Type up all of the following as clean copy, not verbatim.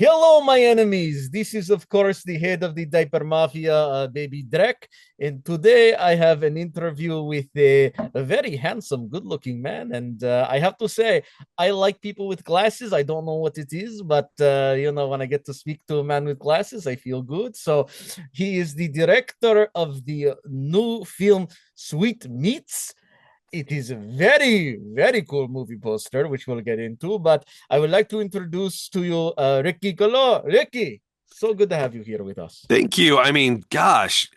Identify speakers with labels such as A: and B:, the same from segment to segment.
A: Hello, my enemies. This is, of course, the head of the Diaper Mafia, baby Drek. And today I have an interview with a very handsome, good looking man. And I have to say, I like people with glasses. I don't know what it is, but, when I get to speak to a man with glasses, I feel good. So he is the director of the new film Sweet Meats. It is a very, very cool movie poster, which we'll get into. But I would like to introduce to you Ricky Glore. Ricky, so good to have you here with us.
B: Thank you. I mean, gosh,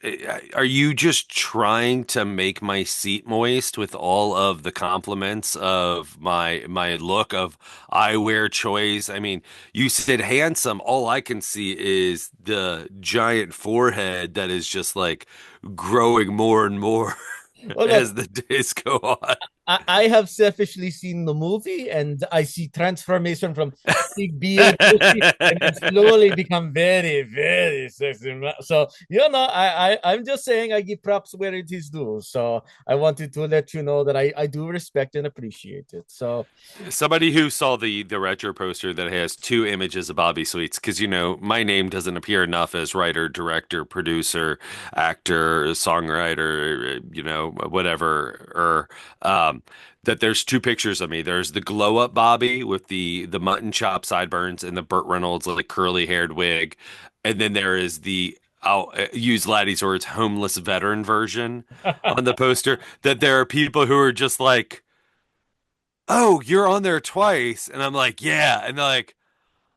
B: are you just trying to make my seat moist with all of the compliments of my look of eyewear choice? I mean, you said handsome. All I can see is the giant forehead that is just like growing more and more
A: Well, look,
B: as the days go on.
A: I have selfishly seen the movie and I see transformation from big beard pussy and then slowly become very, very sexy. So, I'm just saying I give props where it is due. So I wanted to let you know that I do respect and appreciate it. So
B: Somebody who saw the retro poster that has two images of Bobby Sweets, because my name doesn't appear enough as writer, director, producer, actor, songwriter, whatever, or that there's two pictures of me. There's the glow up Bobby with the mutton chop sideburns and the Burt Reynolds like curly haired wig, and then there is the I'll use Laddie's words, homeless veteran version on the poster. That there are people who are just like, oh, you're on there twice. And I'm like, yeah. And they're like,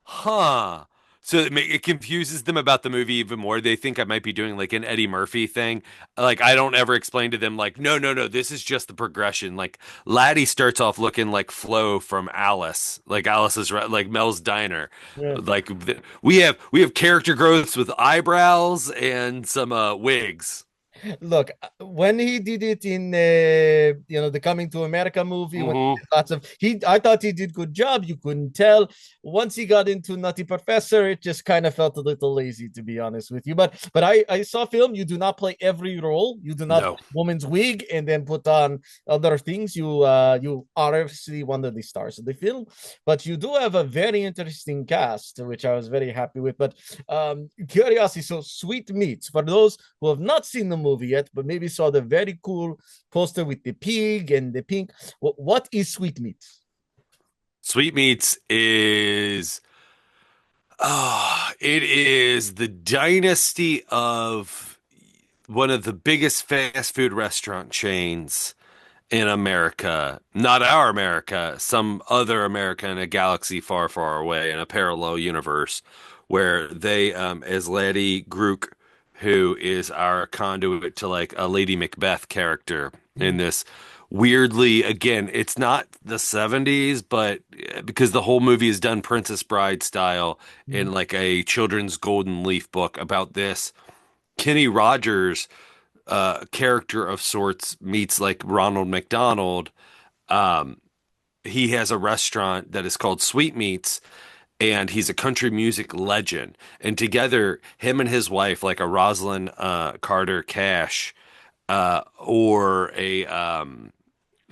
B: huh. So it confuses them about the movie even more. They think I might be doing like an Eddie Murphy thing. Like, I don't ever explain to them, like, no, no, no, this is just the progression. Like, Laddie starts off looking like Flo from Alice, like like Mel's Diner.
A: yeah.
B: Like, we have character growths with eyebrows and some wigs.
A: Look, when he did it in the Coming to America movie, when he
B: Hmm.
A: did lots of I thought he did good job. You couldn't tell. Once he got into Nutty Professor, it just kind of felt a little lazy, to be honest with you. But I saw film. You do not play every role. You do not
B: No.
A: play woman's wig and then put on other things. You are obviously one of the stars of the film, but you do have a very interesting cast, which I was very happy with. But curiosity, so Sweet Meats for those who have not seen the movie yet, but maybe saw the very cool poster with the pig and the pink. What is Sweetmeats?
B: Sweetmeats is it is the dynasty of one of the biggest fast food restaurant chains in America. Not our America, some other America in a galaxy far, far away in a parallel universe where they, as Laddie Grook, who is our conduit to like a Lady Macbeth character in this. Weirdly, again, it's not the 70s, but because the whole movie is done Princess Bride style in like a children's golden leaf book about this. Kenny Rogers, character of sorts, meets like Ronald McDonald. Um, he has a restaurant that is called Sweetmeats, and he's a country music legend. And together, him and his wife, like a Rosalind Carter Cash, or a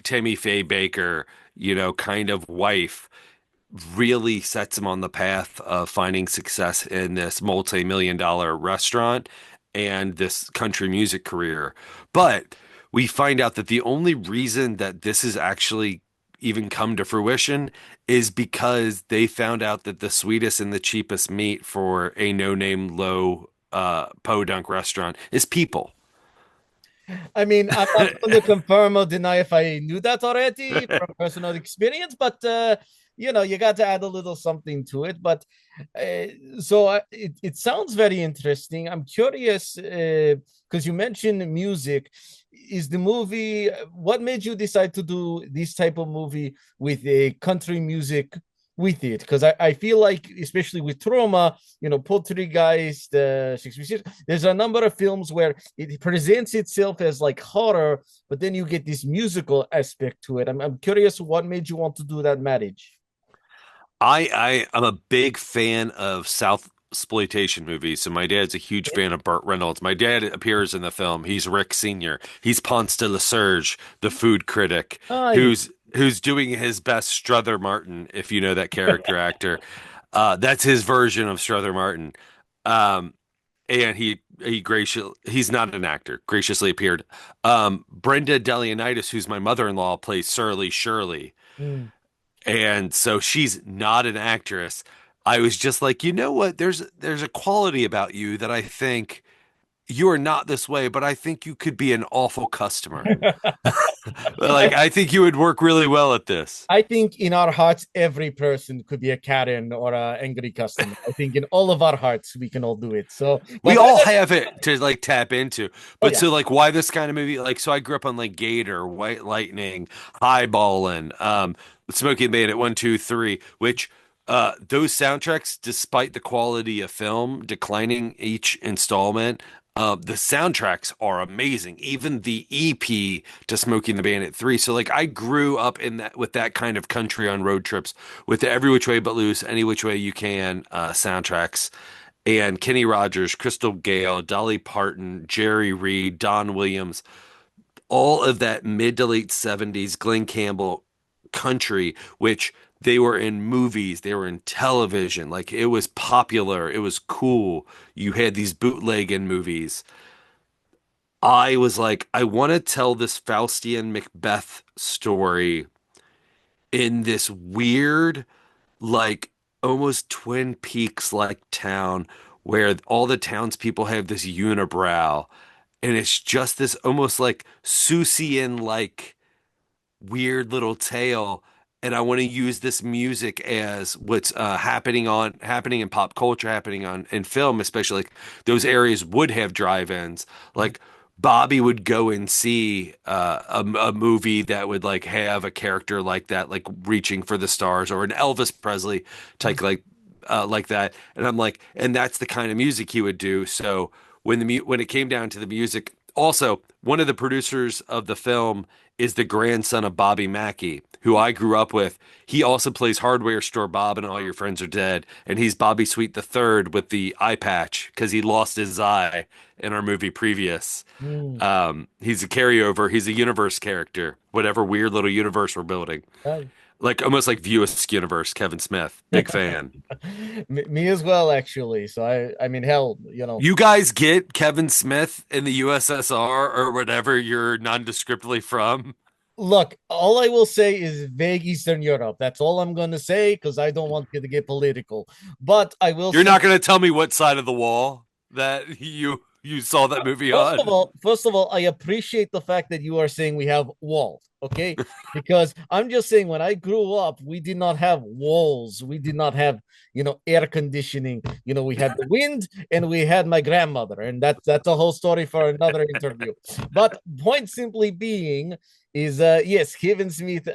B: Tammy Faye Baker, kind of wife, really sets him on the path of finding success in this multi-million dollar restaurant and this country music career. But we find out that the only reason that this has actually even come to fruition is because they found out that the sweetest and the cheapest meat for a no-name low podunk restaurant is people.
A: I mean, I'm not going to confirm or deny if I knew that already from personal experience, but you got to add a little something to it. But it sounds very interesting. I'm curious because you mentioned music. Is the movie what made you decide to do this type of movie with a country music with it? Because I feel like, especially with Troma, Poltergeist, there's a number of films where it presents itself as like horror, but then you get this musical aspect to it. I'm curious what made you want to do that marriage.
B: I'm a big fan of South exploitation movies. So my dad's a huge fan of Burt Reynolds. My dad appears in the film. He's Rick Sr. He's Ponce de la Surge, the food critic,
A: Aye.
B: who's doing his best Struther Martin, if you know that character actor. That's his version of Strother Martin. Um, and he's not an actor, graciously appeared. Brenda Delianitis, who's my mother-in-law, plays Surly Shirley.
A: Mm.
B: And so she's not an actress. I was just like, you know what? There's a quality about you that I think you are not this way, but I think you could be an awful customer.
A: I,
B: Like, I think you would work really well at this.
A: I think in our hearts, every person could be a Karen or a angry customer. I think in all of our hearts, we can all do it. So,
B: We
A: but
B: all have it to like tap into.
A: oh
B: But
A: yeah.
B: so like why this kind of movie? Like so I grew up on like Gator, White Lightning, Highballin', Smokey and the Bandit 1, 2, 3, which those soundtracks, despite the quality of film declining each installment, the soundtracks are amazing. Even the EP to Smokey and the Bandit 3. So like I grew up in that with that kind of country on road trips with the Every Which Way But Loose, Any Which Way You Can soundtracks and Kenny Rogers, Crystal Gale, Dolly Parton, Jerry Reed, Don Williams, all of that mid to late 70s Glenn Campbell country, which they were in movies, they were in television, like it was popular, it was cool. You had these bootlegging movies. I was like, I want to tell this Faustian Macbeth story in this weird like almost Twin Peaks like town where all the townspeople have this unibrow and it's just this almost like Seussian like weird little tale. And I want to use this music as what's happening in pop culture, happening on in film, especially like those areas would have drive-ins. Like Bobby would go and see a movie that would like have a character like that, like reaching for the stars, or an Elvis Presley type like that. And I'm like, and that's the kind of music he would do. So when it came down to the music, also one of the producers of the film is the grandson of Bobby Mackey, who I grew up with. He also plays Hardware Store Bob in All Your Friends Are Dead, and he's Bobby Sweet the Third with the eye patch because he lost his eye in our movie previous.
A: Mm.
B: He's a carryover. He's a universe character, whatever weird little universe we're building,
A: Uh,
B: like almost like Viewers universe. Kevin Smith, big fan.
A: me as well, actually. So I mean, hell, you know.
B: You guys get Kevin Smith in the USSR or whatever you're nondescriptly from.
A: Look, all I will say is vague Eastern Europe. That's all I'm going to say because I don't want you to get political. But I will
B: You're
A: say,
B: not going to tell me what side of the wall that you saw that movie on.
A: first of all, I appreciate the fact that you are saying we have walls, okay? Because I'm just saying when I grew up, we did not have walls. We did not have, air conditioning. We had the wind and we had my grandmother, and that's a whole story for another interview. But point simply being is yes, Kevin Smith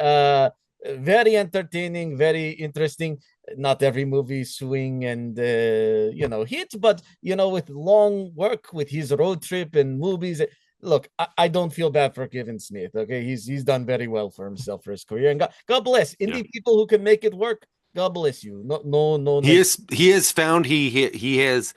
A: very entertaining, very interesting. Not every movie swing and hit, but with long work with his road trip and movies. Look, I don't feel bad for Kevin Smith. Okay, he's done very well for himself for his career, and God bless
B: Yeah.
A: indie people who can make it work. God bless you. No, no, no.
B: He has found he has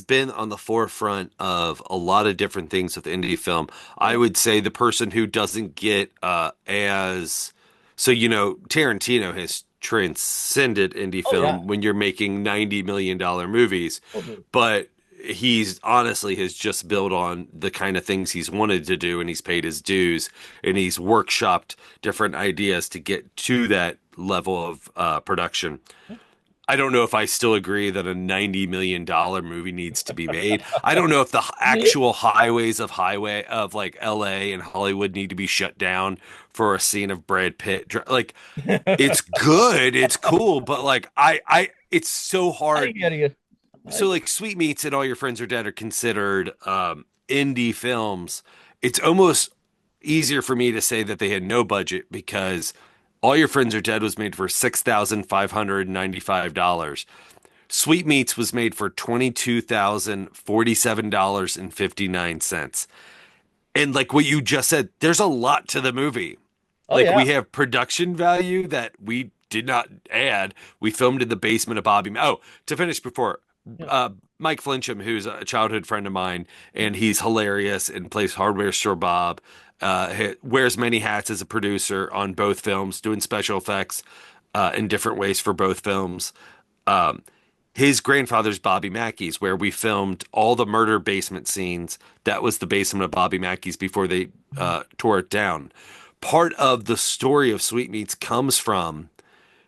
B: been on the forefront of a lot of different things with indie film. I would say the person who doesn't get as so Tarantino has transcended indie
A: Oh yeah.
B: film when you're making $90 million movies,
A: Okay.
B: but he's honestly has just built on the kind of things he's wanted to do and he's paid his dues and he's workshopped different ideas to get to that level of production. I don't know if I still agree that a $90 million movie needs to be made. I don't know if the actual highways of like LA and Hollywood need to be shut down for a scene of Brad Pitt. Like it's good, it's cool, but like it's so
A: I
B: hard.
A: get you.
B: So
A: I,
B: like Sweetmeats and All Your Friends Are Dead are considered indie films. It's almost easier for me to say that they had no budget because All Your Friends Are Dead was made for $6,595. Sweetmeats was made for $22,047.59. And like what you just said, there's a lot to the movie.
A: oh
B: Like
A: yeah.
B: we have production value that we did not add. We filmed in the basement of Bobby. Oh, to finish before,
A: Yeah.
B: Mike Flincham, who's a childhood friend of mine, and he's hilarious and plays Hardware Store Bob. Wears many hats as a producer on both films, doing special effects in different ways for both films. Um, his grandfather's Bobby Mackey's, where we filmed all the murder basement scenes. That was the basement of Bobby Mackey's before they tore it down. Part of the story of Sweetmeats comes from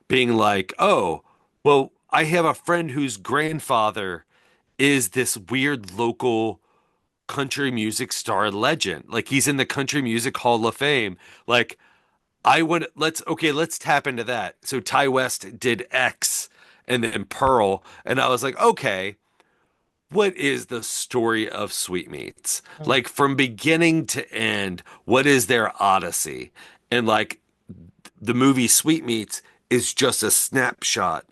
B: being like, oh, well, I have a friend whose grandfather is this weird local country music star legend. Like he's in the Country Music Hall of Fame. Like I would let's tap into that. So Ty West did X and then Pearl, and I was like, okay, what is the story of Sweetmeats?
A: Hmm.
B: Like from beginning to end, what is their odyssey? And like the movie Sweetmeats is just a snapshot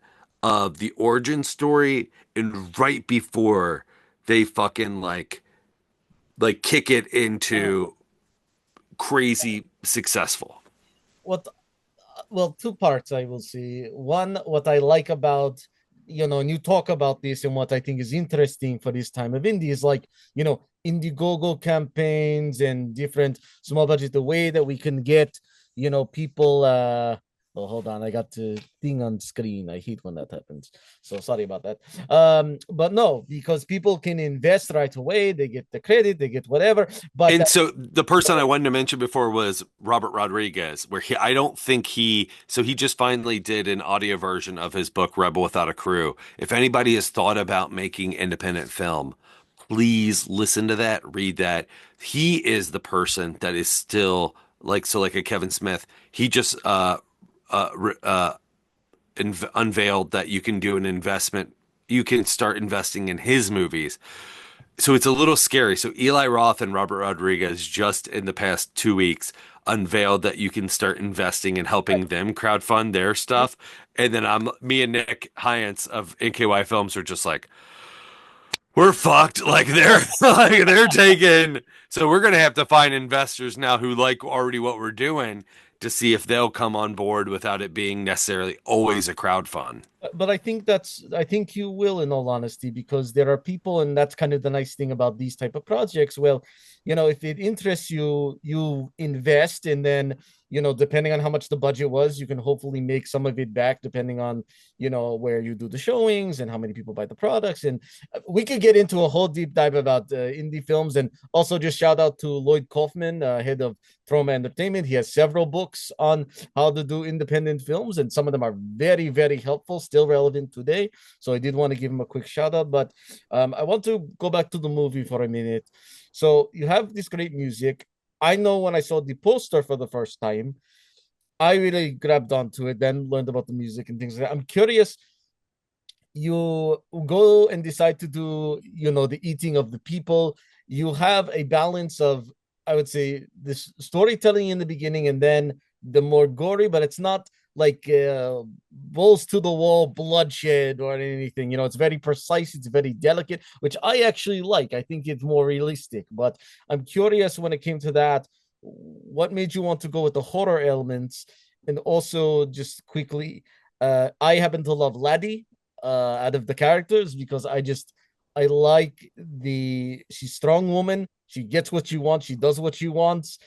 B: of the origin story and right before they fucking like kick it
A: Uh,
B: into crazy successful.
A: what well, two parts I will see. One, what I like about, and you talk about this, and what I think is interesting for this time of indie is like, Indiegogo campaigns and different small budget, the way that we can get, people. Oh, hold on, I got the thing on screen. I hate when that happens. So sorry about that. But no, because people can invest right away, they get the credit, they get whatever. But
B: And so the person I wanted to mention before was Robert Rodriguez, where I don't think so he just finally did an audio version of his book, Rebel Without a Crew. If anybody has thought about making independent film, please listen to that, read that. He is the person that is still like a Kevin Smith. He just unveiled that you can do an investment. You can start investing in his movies, so it's a little scary. So Eli Roth and Robert Rodriguez just in the past 2 weeks unveiled that you can start investing and helping them crowdfund their stuff. And then me and Nick Hyance of NKY Films are just like, we're fucked. Like they're taking. So we're gonna have to find investors now who like already what we're doing to see if they'll come on board without it being necessarily always a crowd fund.
A: but I think you will, in all honesty, because there are people, and that's kind of the nice thing about these type of projects. Well, if it interests you, you invest, and then depending on how much the budget was, you can hopefully make some of it back, depending on where you do the showings and how many people buy the products. And we could get into a whole deep dive about indie films, and also just shout out to Lloyd Kaufman, head of Troma Entertainment. He has several books on how to do independent films, and some of them are very, very helpful, still relevant today. So I did want to give him a quick shout out. But I want to go back to the movie for a minute. So you have this great music. I know when I saw the poster for the first time, I really grabbed onto it, then learned about the music and things like that. I'm curious, you go and decide to do the eating of the people. You have a balance of, I would say, this storytelling in the beginning, and then the more gory, but it's not like balls to the wall bloodshed or anything. It's very precise, it's very delicate, which I actually like. I think it's more realistic. But I'm curious, when it came to that, what made you want to go with the horror elements? And also, just quickly, I happen to love Laddie out of the characters, because I like she's strong woman. She gets what she wants. She does what she wants.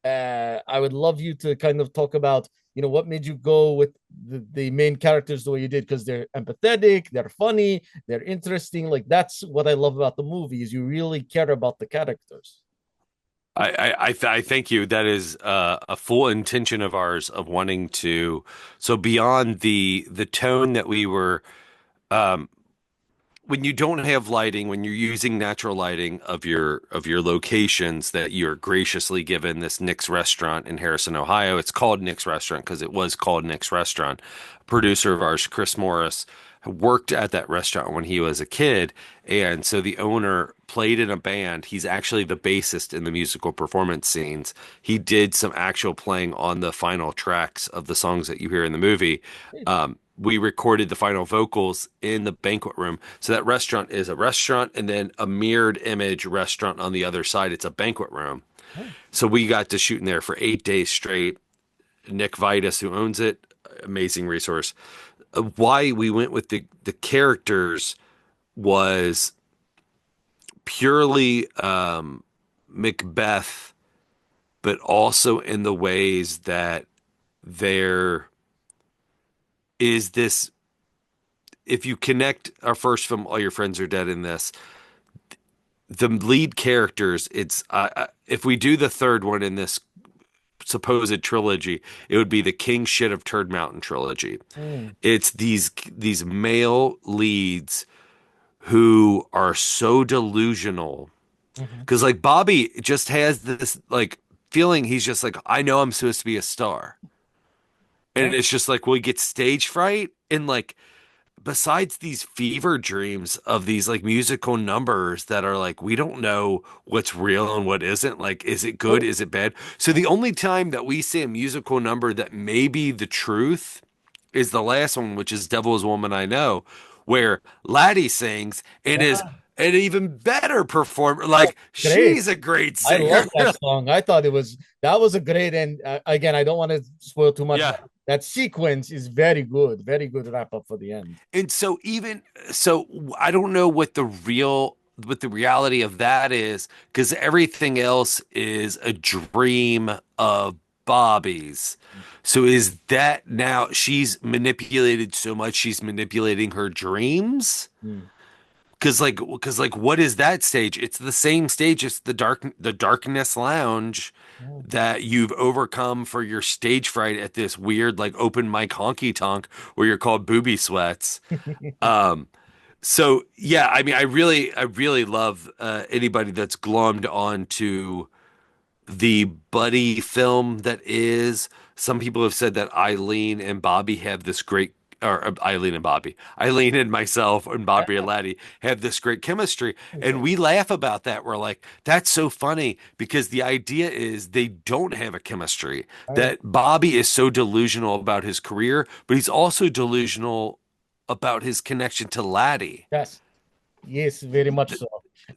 A: I would love you to kind of talk about, what made you go with the main characters the way you did, because they're empathetic, they're funny, they're interesting. Like, that's what I love about the movie, is you really care about the characters.
B: I thank you. That is a full intention of ours of wanting to. So beyond the tone that we were, um, when you don't have lighting, when you're using natural lighting of your locations that you're graciously given, this Nick's restaurant in Harrison, Ohio. It's called Nick's Restaurant because it was called Nick's Restaurant. A producer of ours, Chris Morris, worked at that restaurant when he was a kid, and so the owner played in a band. He's actually the bassist in the musical performance scenes. He did some actual playing on the final tracks of the songs that you hear in the movie. We recorded the final vocals in the banquet room. So that restaurant is a restaurant and then a mirrored image restaurant on the other side. It's a banquet room.
A: Oh,
B: So we got to shoot in there for 8 days straight. Nick Vitus, who owns it, amazing resource. Why we went with the characters was purely Macbeth, but also in the ways that there is this if you connect our first film, All Your Friends Are Dead in this, the lead characters, it's if we do the third one in this supposed trilogy, it would be the King Shit of Turd Mountain trilogy.
A: Mm,
B: It's these male leads who are so delusional
A: mhm.
B: because like Bobby just has this like feeling he's just like I know I'm supposed to be a star. And
A: Yeah.
B: it's just like, well, he gets stage fright. And like, besides these fever dreams of these like musical numbers that are like, we don't know what's real and what isn't. Like, is it good?
A: Oh,
B: Is it bad? So the only time that we see a musical number that may be the truth is the last one, which is Devil is a Woman I Know, where Laddie sings and is
A: yeah.
B: an even better performer. Like,
A: Great.
B: she's a great
A: I
B: singer.
A: love that song. I thought that was a great and again, I don't want to spoil too much,
B: Yeah.
A: but that sequence is very good. Very good wrap up for the end.
B: And so even so I don't know what the reality of that is because everything else is a dream of Bobby's. So is that now she's manipulated so much she's manipulating her dreams?
A: Mm.
B: Because like what is that stage? It's the same stage as the darkness lounge
A: Mm.
B: that you've overcome for your stage fright at this weird like open mic honky tonk where you're called booby sweats. Um, so yeah, I mean, I really love anybody that's glommed onto the buddy film that is. Some people have said that Eileen and Bobby have this great, or Eileen and Bobby, Eileen and myself and Bobby and Laddie have this great chemistry, and we laugh about that. We're like, that's so funny because the idea is they don't have a chemistry.
A: Right.
B: That Bobby is so delusional about his career, but he's also delusional about his connection to Laddie.
A: Yes. Yes, very much so.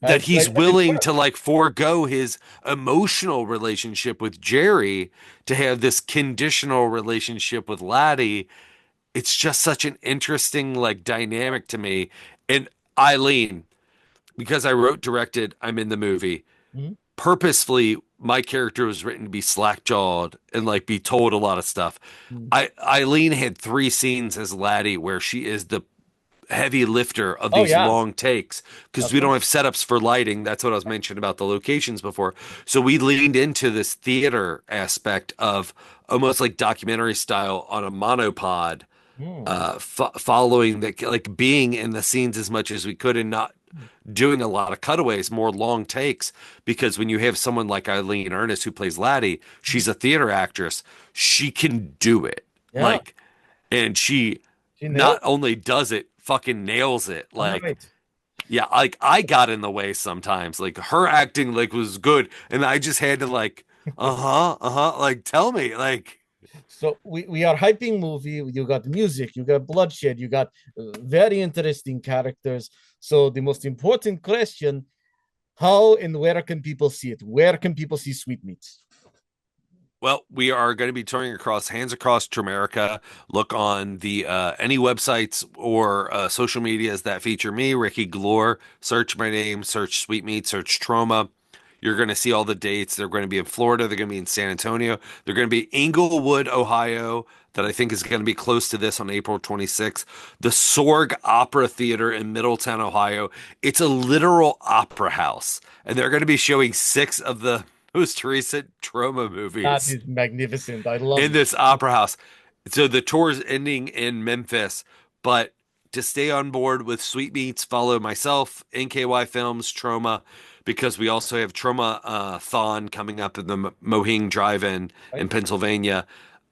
B: That he's
A: But it
B: willing to
A: works.
B: like forego his emotional relationship with Jerry to have this conditional relationship with Laddie. It's just such an interesting like dynamic to me. And Eileen, because I wrote, directed, I'm in the movie.
A: Mhm.
B: Purposefully, my character was written to be slack-jawed and like be told a lot of stuff.
A: Mhm.
B: Eileen had 3 scenes as Laddie where she is the heavy lifter of
A: Oh
B: these
A: yeah,
B: long takes because we don't have
A: absolutely.
B: setups for lighting. That's what I was mentioning about the locations before. So we leaned into this theater aspect of almost like documentary style on a monopod,
A: Mm.
B: following the like being in the scenes as much as we could and not doing a lot of cutaways, more long takes. Because when you have someone like Eileen Ernest who plays Laddie, she's a theater actress. She can do it.
A: Yeah,
B: Like, and she
A: she
B: not
A: nailed it.
B: only does it, fucking nails it. Like,
A: Right.
B: yeah, like I got in the way sometimes. Like her acting like was good, and I just had to like, like tell me, like,
A: So we are hyping movie. You got music, you got bloodshed, you got very interesting characters. So the most important question: how and where can people see it? Where can people see Sweetmeats?
B: well, we are going to be touring across Hands Across Tromerica. Look on the any websites or social medias that feature me, Ricky Glore. Search my name, search Sweetmeat, search Troma. You're going to see all the dates. They're going to be in Florida. They're going to be in San Antonio. They're going to be Inglewood, Ohio, that I think is going to be close to this on April 26th. The Sorg Opera Theater in Middletown, Ohio. It's a literal opera house. And they're going to be showing 6 of the most recent Troma
A: That
B: movies
A: is magnificent. I love
B: in
A: it.
B: this opera house. So the tour's ending in Memphis, but to stay on board with Sweetmeats, follow myself, NKY Films, Troma, because we also have Troma Thon coming up in the Mohing Drive-In in
A: Right?
B: Pennsylvania.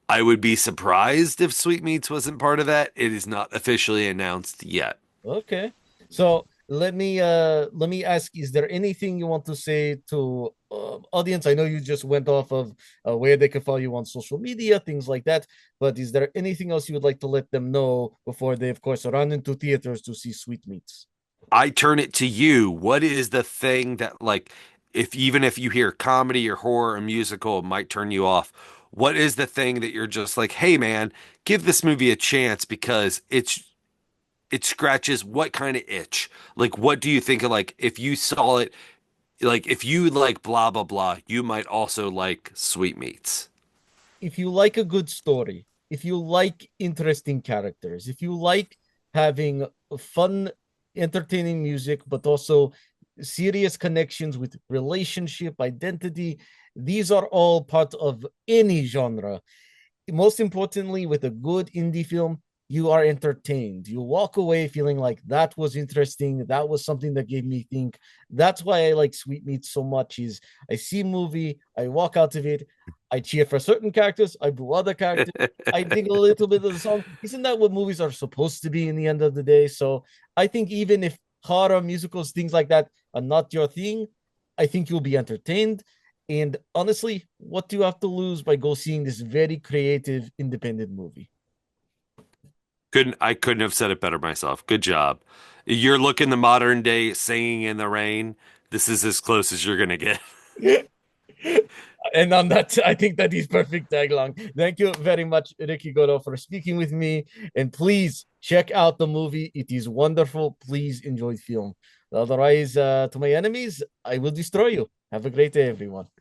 B: I would be surprised if Sweetmeats wasn't part of that. It is not officially announced yet.
A: Okay. So let me ask, is there anything you want to say to audience? I know you just went off of where they can follow you on social media, things like that, but is there anything else you would like to let them know before they, of course, run into theaters to see Sweetmeats?
B: I turn it to you. What is the thing that like if even if you hear comedy or horror or musical it might turn you off? What is the thing that you're just like, "Hey man, give this movie a chance because it scratches what kind of itch?" Like what do you think of like if you saw it like if you like blah blah blah, you might also like Sweetmeats.
A: If you like a good story, if you like interesting characters, if you like having fun, entertaining music, but also serious connections with relationship, identity. These are all part of any genre. Most importantly, with a good indie film, you are entertained. You walk away feeling like that was interesting. That was something that gave me think. That's why I like Sweetmeats so much. Is I see a movie, I walk out of it, I cheer for certain characters, I boo other characters, I think a little bit of the song. Isn't that what movies are supposed to be in the end of the day? So I think even if horror musicals, things like that are not your thing, I think you'll be entertained. And honestly, what do you have to lose by go seeing this very creative independent movie?
B: Couldn't have said it better myself. Good job. You're looking the modern day Singing in the Rain. This is as close as you're gonna get.
A: And on that, I think that is perfect tagline. Thank you very much, Ricky Goro, for speaking with me. And please check out the movie. It is wonderful. Please enjoy the film. Otherwise, to my enemies, I will destroy you. Have a great day, everyone.